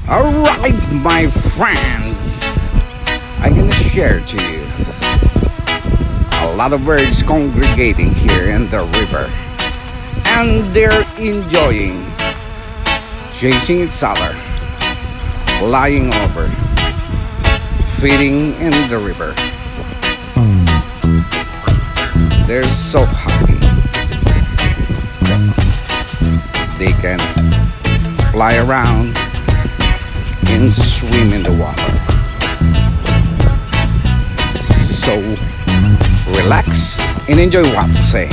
Alright, my friends, I'm gonna share to you a lot of birds congregating here in the river, and they're enjoying chasing each other, flying over, feeding in the river. They're so happy. They can fly around and swim in the water. So relax and enjoy what's saying.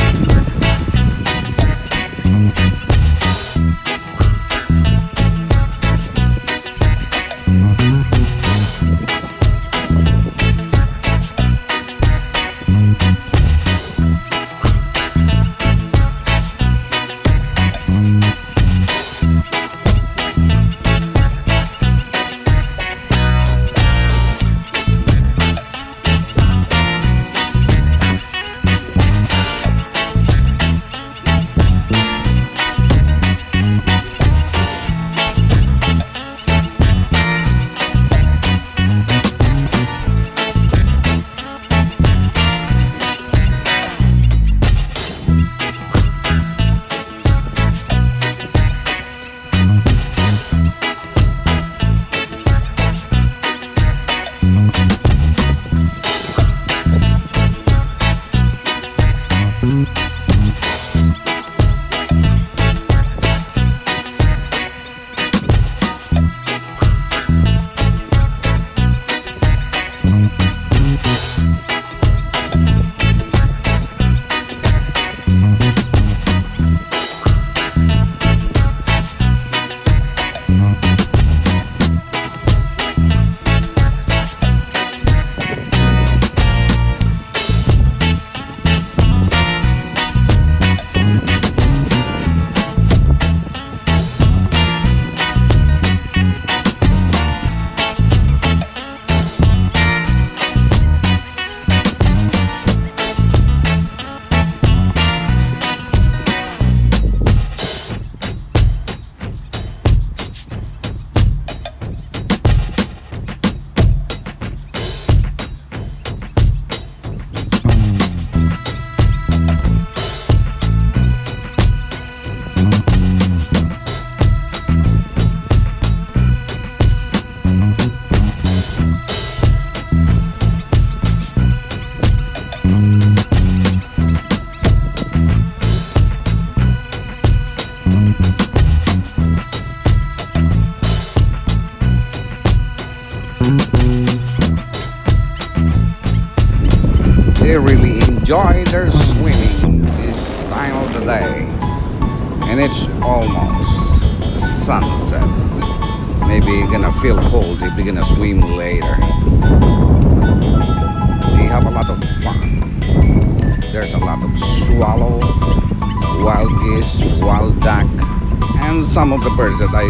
They really enjoy their swimming this time of the day, and it's almost sunset. Maybe you're gonna feel cold if you're gonna swim later. They have a lot of fun. There's a lot of swallow, wild geese, wild duck, and some of the birds that I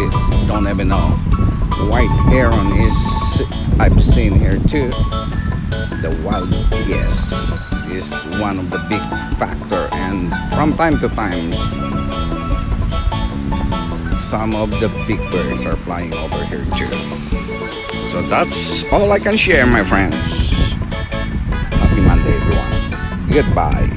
don't even know. White heron is I've seen here too. The wild geese is one of the big factor, and from time to time some of the big birds are flying over here too. So that's all I can share, my friends. Happy Monday, everyone. Goodbye.